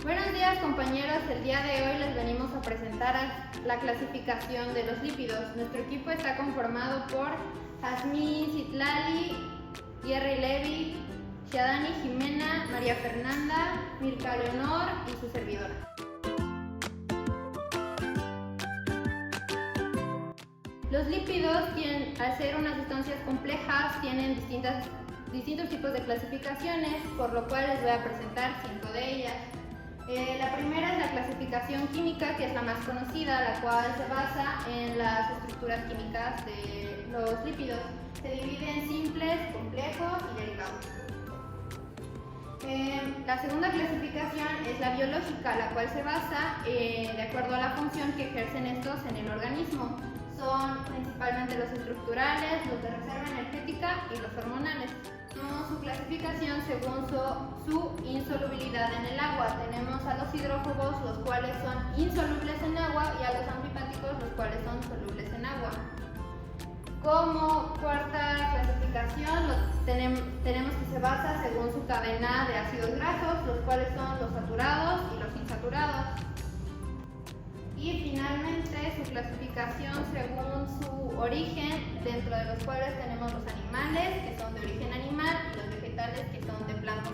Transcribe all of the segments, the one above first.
Buenos días, compañeros, el día de hoy les venimos a presentar la clasificación de los lípidos. Nuestro equipo está conformado por Jazmín Citlali, Jerry Levy, Shiadani Jimena, María Fernanda, Mirka Leonor y su servidora. Los lípidos, al ser unas sustancias complejas, tienen distintos tipos de clasificaciones, por lo cual les voy a presentar 5 de ellas. La primera es la clasificación química, que es la más conocida, la cual se basa en las estructuras químicas de los lípidos. Se divide en simples, complejos y derivados. La segunda clasificación es la biológica, la cual se basa de acuerdo a la función que ejercen estos en el organismo. Son principalmente los estructurales, los de reserva energética y los hormonales. Tenemos su clasificación según su insolubilidad en el agua. Tenemos a los hidrófobos, los cuales son insolubles en agua, y a los amfipáticos, los cuales son solubles en agua. Como cuarta clasificación tenemos que se basa según su cadena de ácidos grasos, los cuales son los saturados y los insaturados. Y finalmente su clasificación según su origen, dentro de los cuales tenemos los animales, que son de origen animal, y los vegetales, que son de plantas.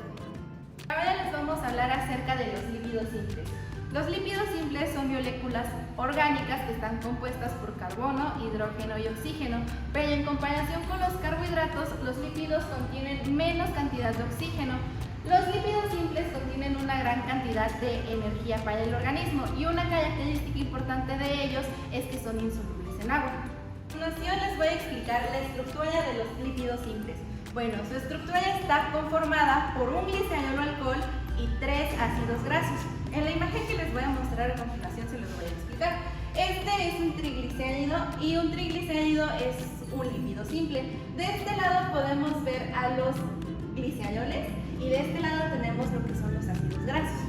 Ahora les vamos a hablar acerca de los lípidos simples. Los lípidos simples son moléculas orgánicas que están compuestas por carbono, hidrógeno y oxígeno, pero en comparación con los carbohidratos, los lípidos contienen menos cantidad de oxígeno. Los lípidos simples contienen una gran cantidad de energía para el organismo, y una característica importante de ellos es que son insolubles en agua. A continuación les voy a explicar la estructura de los lípidos simples. Bueno, su estructura está conformada por un glicerol o alcohol y 3 ácidos grasos. En la imagen que les voy a mostrar a continuación se los voy a explicar. Este es un triglicérido, y un triglicérido es un lípido simple. De este lado podemos ver a los gliceroles, y de este lado tenemos lo que son los ácidos grasos.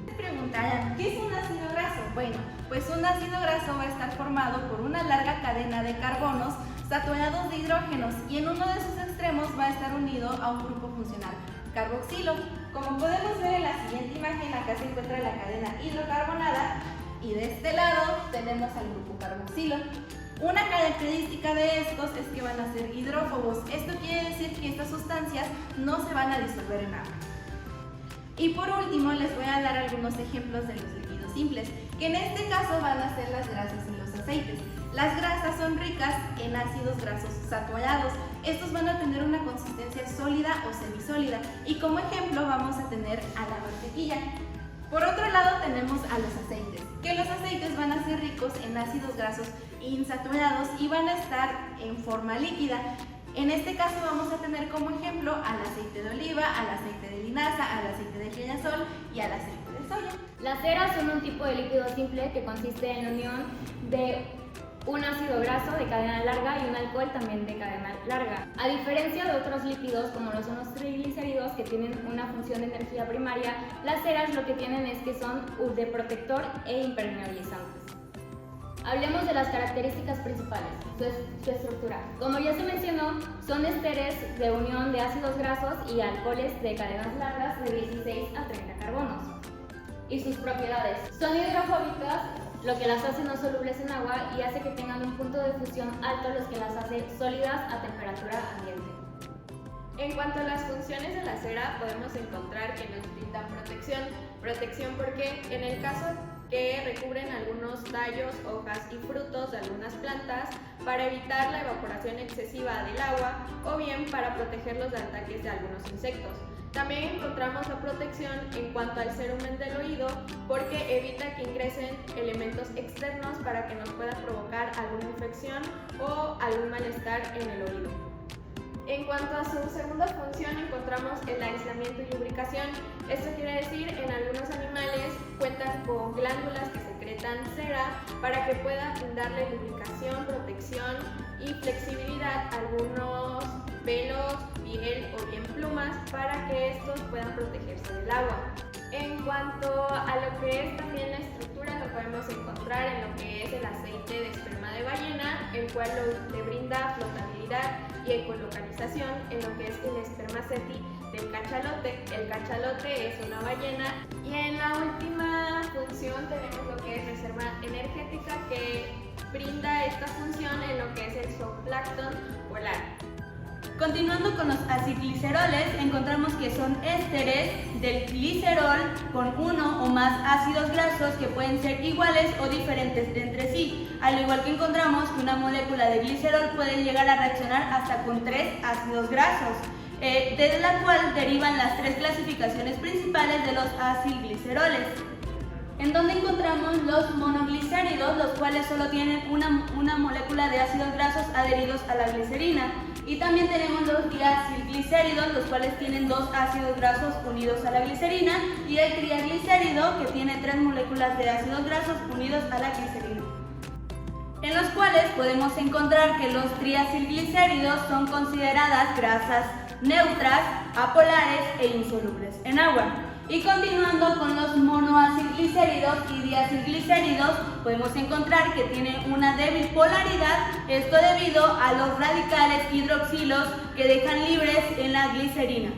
Se preguntarán, ¿qué es un ácido graso? Bueno, pues un ácido graso va a estar formado por una larga cadena de carbonos saturados de hidrógenos, y en uno de sus extremos va a estar unido a un grupo funcional, carboxilo. Como podemos ver en la siguiente imagen, acá se encuentra la cadena hidrocarbonada, y de este lado tenemos al grupo carboxilo. Una característica de estos es que van a ser hidrófobos. Esto quiere decir que estas sustancias no se van a disolver en agua. Y por último les voy a dar algunos ejemplos de los lípidos simples, que en este caso van a ser las grasas y los aceites. Las grasas son ricas en ácidos grasos saturados. Estos van a tener una consistencia sólida o semisólida, y como ejemplo vamos a tener a la mantequilla. Por otro lado tenemos a los aceites, que los aceites van a ser ricos en ácidos grasos insaturados y van a estar en forma líquida. En este caso vamos a tener como ejemplo al aceite de oliva, al aceite de linaza, al aceite de girasol y al aceite de soya. Las ceras son un tipo de lípido simple que consiste en la unión de un ácido graso de cadena larga y un alcohol también de cadena larga. A diferencia de otros lípidos como lo son los triglicéridos, que tienen una función de energía primaria, las ceras lo que tienen es que son de protector e impermeabilizantes. Hablemos de las características principales, su estructura. Como ya se mencionó, son esteres de unión de ácidos grasos y alcoholes de cadenas largas de 16 a 30 carbonos. Y sus propiedades. Son hidrofóbicas, lo que las hace no solubles en agua y hace que tengan un punto de fusión alto, los que las hace sólidas a temperatura ambiente. En cuanto a las funciones de la cera, podemos encontrar que nos brindan protección. Protección porque en el caso que recubren algunos tallos, hojas y frutos de algunas plantas para evitar la evaporación excesiva del agua, o bien para protegerlos de ataques de algunos insectos. También encontramos la protección en cuanto al cerumen del oído, porque evita que ingresen elementos externos para que nos pueda provocar alguna infección o algún malestar en el oído. En cuanto a su segunda función, encontramos el aislamiento y lubricación. Esto quiere decir, en algunos animales cuentan con glándulas que secretan cera para que pueda darle lubricación, protección y flexibilidad a algunos pelos, piel o bien plumas, para que estos puedan protegerse del agua. En cuanto a lo que es también la estructura, lo podemos encontrar en lo que es el aceite de esperma de ballena, el cual le brinda flotabilidad y ecolocalización en lo que es el espermaceti del cachalote. El cachalote es una ballena. Y en la última función tenemos lo que es reserva energética, que brinda esta función en lo que es el zooplancton polar. Continuando con los acilgliceroles, encontramos que son ésteres del glicerol con uno o más ácidos grasos que pueden ser iguales o diferentes entre sí, al igual que encontramos que una molécula de glicerol puede llegar a reaccionar hasta con 3 ácidos grasos, de la cual derivan las 3 clasificaciones principales de los acilgliceroles, en donde encontramos los monoglicéridos, los cuales solo tienen una molécula de ácidos grasos adheridos a la glicerina. Y también tenemos los diacilglicéridos, los cuales tienen 2 ácidos grasos unidos a la glicerina, y el triaglicérido, que tiene 3 moléculas de ácidos grasos unidos a la glicerina. En los cuales podemos encontrar que los triacilglicéridos son consideradas grasas neutras, apolares e insolubles en agua. Y continuando con los monoacilglicéridos y diacilglicéridos, podemos encontrar que tienen una débil polaridad, esto debido a los radicales hidroxilos que dejan libres en la glicerina.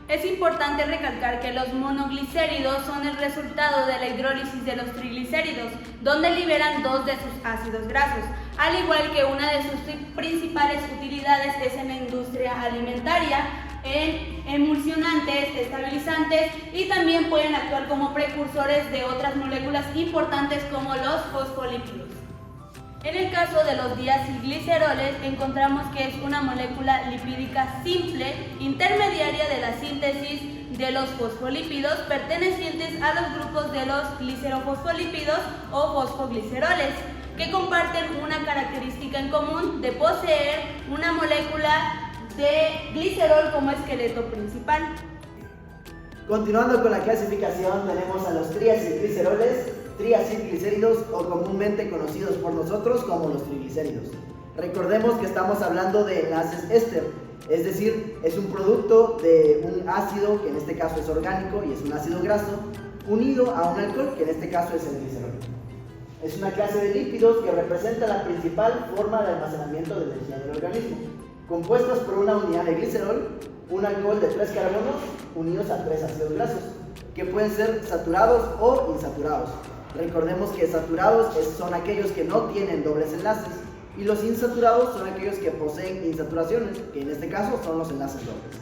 Es importante recalcar que los monoglicéridos son el resultado de la hidrólisis de los triglicéridos, donde liberan 2 de sus ácidos grasos, al igual que una de sus principales utilidades es en la industria alimentaria, en emulsionantes, estabilizantes, y también pueden actuar como precursores de otras moléculas importantes como los fosfolípidos. En el caso de los diacilgliceroles encontramos que es una molécula lipídica simple intermediaria de la síntesis de los fosfolípidos pertenecientes a los grupos de los glicerofosfolípidos o fosfogliceroles, que comparten una característica en común de poseer una molécula de glicerol como esqueleto principal. Continuando con la clasificación, tenemos a los triacilgliceroles, triacilglicéridos o comúnmente conocidos por nosotros como los triglicéridos. Recordemos que estamos hablando de enlaces éster, es decir, es un producto de un ácido, que en este caso es orgánico y es un ácido graso, unido a un alcohol, que en este caso es el glicerol. Es una clase de lípidos que representa la principal forma de almacenamiento de energía del organismo, compuestos por una unidad de glicerol, un alcohol de 3 carbonos unidos a 3 ácidos grasos, que pueden ser saturados o insaturados. Recordemos que saturados son aquellos que no tienen dobles enlaces, y los insaturados son aquellos que poseen insaturaciones, que en este caso son los enlaces dobles.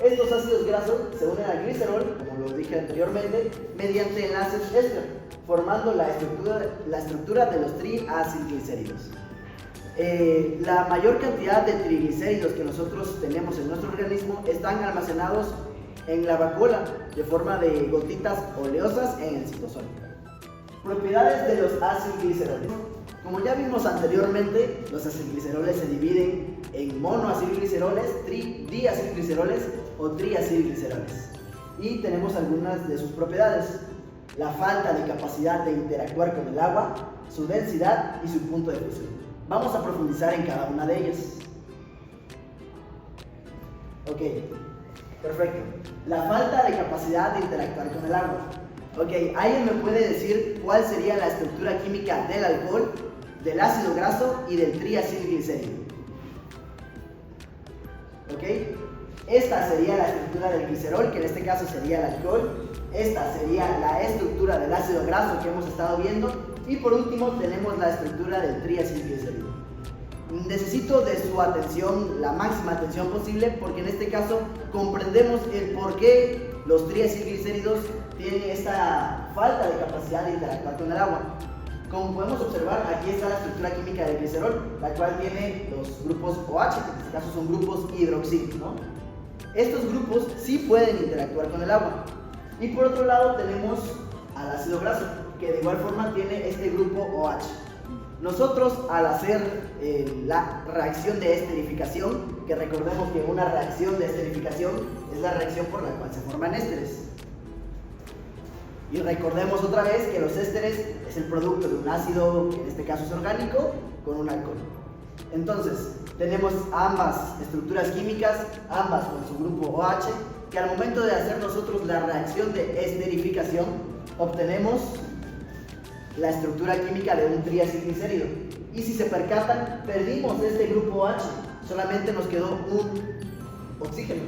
Estos ácidos grasos se unen al glicerol, como lo dije anteriormente, mediante enlaces éster, formando la estructura de los triacilglicéridos. La mayor cantidad de triglicéridos que nosotros tenemos en nuestro organismo están almacenados en la vacuola de forma de gotitas oleosas en el citosol. Propiedades de los acilgliceroles. Como ya vimos anteriormente, los acilgliceroles se dividen en monoacilgliceroles, diacilgliceroles o triacilgliceroles. Y tenemos algunas de sus propiedades: la falta de capacidad de interactuar con el agua, su densidad y su punto de fusión. Vamos a profundizar en cada una de ellas. Ok, perfecto. La falta de capacidad de interactuar con el agua. Ok, ¿alguien me puede decir cuál sería la estructura química del alcohol, del ácido graso y del triacilglicérido? Ok, esta sería la estructura del glicerol, que en este caso sería el alcohol. Esta sería la estructura del ácido graso que hemos estado viendo. Y por último tenemos la estructura del triacilglicérido. Necesito de su atención, la máxima atención posible, porque en este caso comprendemos el por qué los triacilglicéridos tienen esta falta de capacidad de interactuar con el agua. Como podemos observar, aquí está la estructura química del glicerol, la cual tiene los grupos OH, que en este caso son grupos hidroxílicos, ¿no? Estos grupos sí pueden interactuar con el agua. Y por otro lado tenemos al ácido graso, que de igual forma tiene este grupo OH. Nosotros, al hacer la reacción de esterificación, que recordemos que una reacción de esterificación es la reacción por la cual se forman ésteres. Y recordemos otra vez que los ésteres es el producto de un ácido, que en este caso es orgánico, con un alcohol. Entonces, tenemos ambas estructuras químicas, ambas con su grupo OH, que al momento de hacer nosotros la reacción de esterificación, obtenemos la estructura química de un triacilglicérido. Y si se percatan, perdimos este grupo H, solamente nos quedó un oxígeno.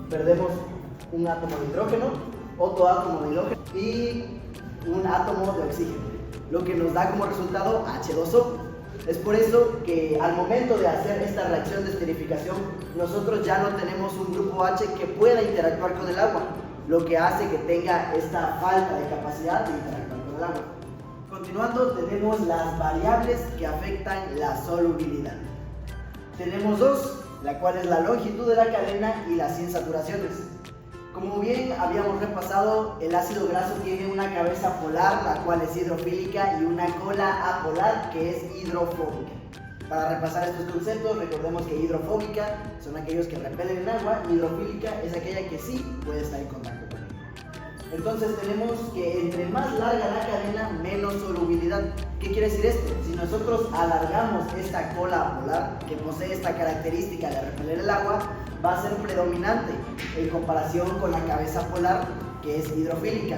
Perdemos un átomo de hidrógeno, otro átomo de hidrógeno y un átomo de oxígeno, lo que nos da como resultado H2O. Es por eso que al momento de hacer esta reacción de esterificación, nosotros ya no tenemos un grupo H que pueda interactuar con el agua, lo que hace que tenga esta falta de capacidad de interactuar con el agua. Continuando, tenemos las variables que afectan la solubilidad. Tenemos dos, la cual es la longitud de la cadena y las insaturaciones. Como bien habíamos repasado, el ácido graso tiene una cabeza polar, la cual es hidrofílica, y una cola apolar, que es hidrofóbica. Para repasar estos conceptos, recordemos que hidrofóbica son aquellos que repelen el agua, y hidrofílica es aquella que sí puede estar en contacto con ella. Entonces tenemos que entre más larga la cadena, menos solubilidad. ¿Qué quiere decir esto? Si nosotros alargamos esta cola polar, que posee esta característica de repeler el agua, va a ser predominante en comparación con la cabeza polar, que es hidrofílica.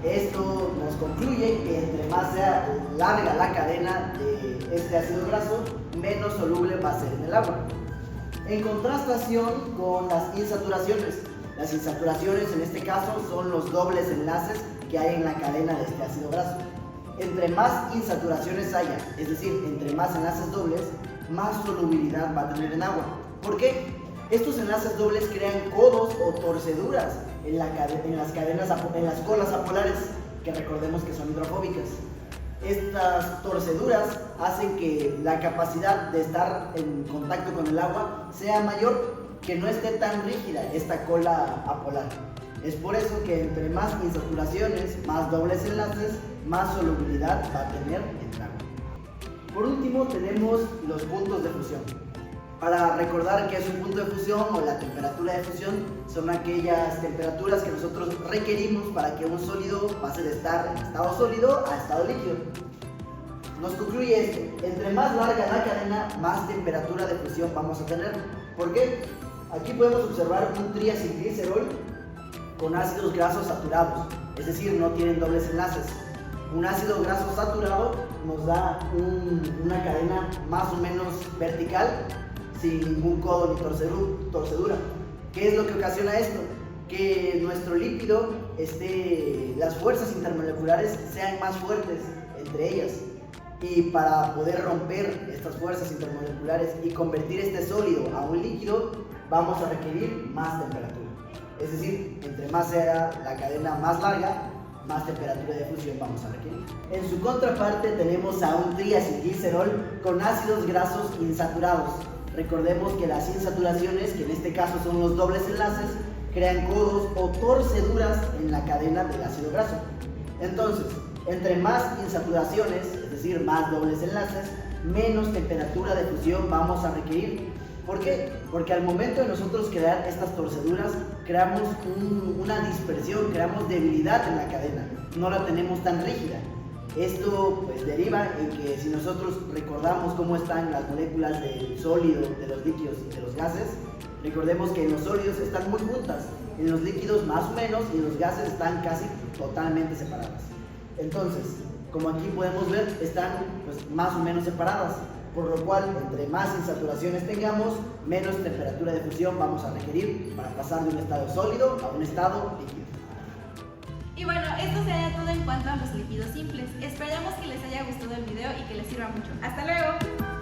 Esto nos concluye que entre más sea larga la cadena de este ácido graso, menos soluble va a ser en el agua. En contrastación con las insaturaciones. Las insaturaciones en este caso son los dobles enlaces que hay en la cadena de este ácido graso. Entre más insaturaciones haya, es decir, entre más enlaces dobles, más solubilidad va a tener en agua. ¿Por qué? Estos enlaces dobles crean codos o torceduras en las colas apolares, que recordemos que son hidrofóbicas. Estas torceduras hacen que la capacidad de estar en contacto con el agua sea mayor, que no esté tan rígida esta cola apolar. Es por eso que entre más insaturaciones, más dobles enlaces, más solubilidad va a tener el agua. Por último, tenemos los puntos de fusión. Para recordar qué es un punto de fusión o la temperatura de fusión, son aquellas temperaturas que nosotros requerimos para que un sólido pase de estar en estado sólido a estado líquido. Nos concluye esto: entre más larga la cadena, más temperatura de fusión vamos a tener. ¿Por qué? Aquí podemos observar un triacilglicerol con ácidos grasos saturados, es decir, no tienen dobles enlaces. Un ácido graso saturado nos da una cadena más o menos vertical, sin ningún codo ni torcedura. ¿Qué es lo que ocasiona esto? Que nuestro líquido, las fuerzas intermoleculares sean más fuertes entre ellas. Y para poder romper estas fuerzas intermoleculares y convertir este sólido a un líquido, vamos a requerir más temperatura. Es decir, entre más sea la cadena más larga, más temperatura de fusión vamos a requerir. En su contraparte tenemos a un triacilglicerol con ácidos grasos insaturados. Recordemos que las insaturaciones, que en este caso son los dobles enlaces, crean codos o torceduras en la cadena del ácido graso. Entonces, entre más insaturaciones, es decir, más dobles enlaces, menos temperatura de fusión vamos a requerir. ¿Por qué? Porque al momento de nosotros crear estas torceduras, creamos una dispersión, creamos debilidad en la cadena, no la tenemos tan rígida. Esto pues deriva en que si nosotros recordamos cómo están las moléculas del sólido, de los líquidos y de los gases, recordemos que en los sólidos están muy juntas, en los líquidos más o menos, y en los gases están casi totalmente separadas. Entonces, como aquí podemos ver, están pues más o menos separadas, por lo cual entre más insaturaciones tengamos, menos temperatura de fusión vamos a requerir para pasar de un estado sólido a un estado líquido. Y bueno, esto sería todo en cuanto a los lípidos simples. Esperamos que les haya gustado el video y que les sirva mucho. ¡Hasta luego!